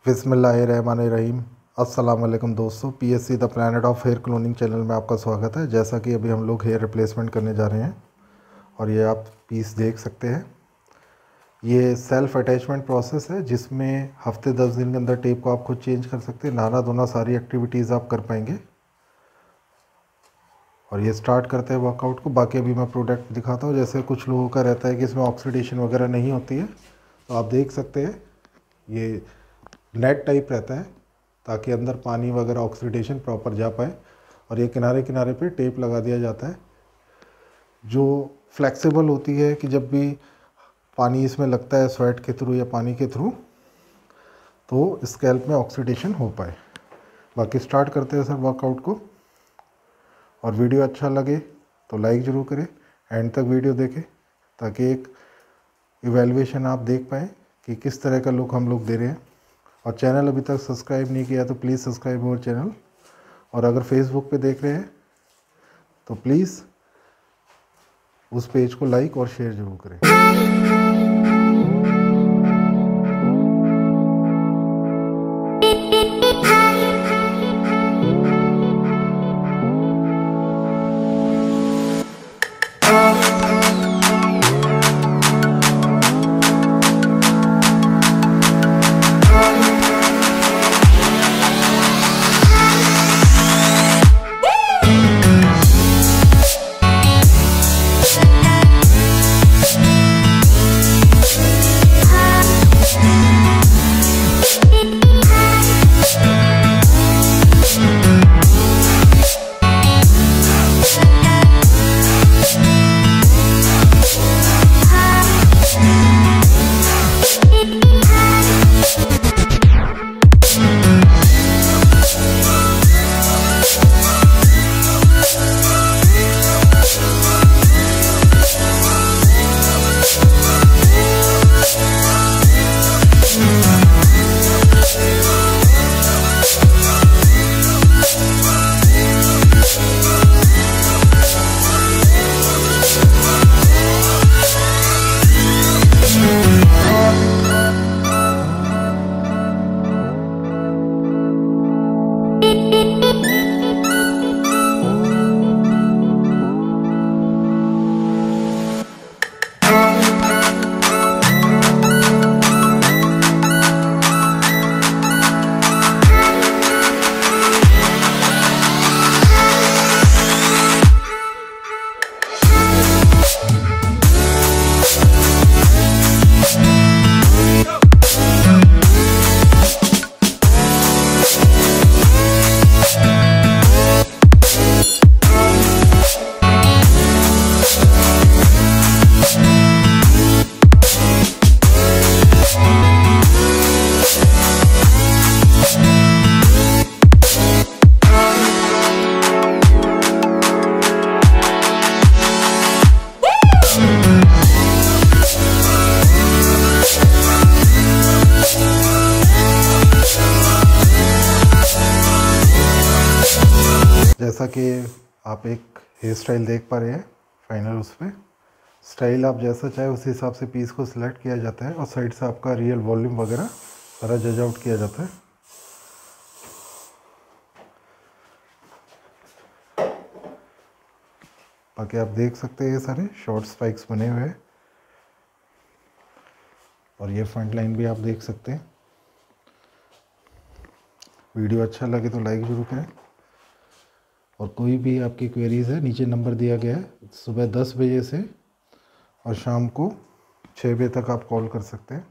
बिस्मिल्लाहिर्रहमानिर्रहीम। अस्सलाम वालेकुम दोस्तों, PSC the planet of hair cloning channel में आपका स्वागत है। जैसा कि अभी हम लोग हेयर रिप्लेसमेंट करने जा रहे हैं और ये आप पीस देख सकते हैं। ये सेल्फ अटैचमेंट प्रोसेस है जिसमें हफ्ते 10 दिन के अंदर टेप को आप खुद चेंज कर सकते हैं। नहाना धोना सारी एक्टिविटीज़ आप कर पाएंगे। और ये स्टार्ट करते हैं वर्कआउट को। बाकी अभी मैं प्रोडक्ट दिखाता हूँ। जैसे कुछ लोगों का रहता है कि इसमें ऑक्सीडेशन वगैरह नहीं होती है, तो आप देख सकते हैं ये नेट टाइप रहता है ताकि अंदर पानी वगैरह ऑक्सीडेशन प्रॉपर जा पाए। और ये किनारे किनारे पे टेप लगा दिया जाता है जो फ्लेक्सिबल होती है कि जब भी पानी इसमें लगता है स्वेट के थ्रू या पानी के थ्रू, तो स्कैल्प में ऑक्सीडेशन हो पाए। बाकी स्टार्ट करते हैं सर वर्कआउट को। और वीडियो अच्छा लगे तो लाइक ज़रूर करें, एंड तक वीडियो देखें ताकि एक इवैल्यूएशन आप देख पाएँ कि किस तरह का लुक हम लोग दे रहे हैं। और चैनल अभी तक सब्सक्राइब नहीं किया तो प्लीज़ सब्सक्राइब अवर चैनल। और अगर फेसबुक पे देख रहे हैं तो प्लीज़ उस पेज को लाइक और शेयर ज़रूर करें। जैसा कि आप एक हेयर स्टाइल देख पा रहे हैं फाइनल, उस पर स्टाइल आप जैसा चाहे उस हिसाब से पीस को सिलेक्ट किया जाता है और साइड से आपका रियल वॉल्यूम वगैरह सारा जज आउट किया जाता है। बाकी आप देख सकते हैं ये सारे शॉर्ट स्पाइक्स बने हुए हैं। और ये फ्रंट लाइन भी आप देख सकते हैं। वीडियो अच्छा लगे तो लाइक ज़रूर करें। और कोई भी आपकी क्वेरीज़ है, नीचे नंबर दिया गया है। सुबह 10 बजे से और शाम को 6 बजे तक आप कॉल कर सकते हैं।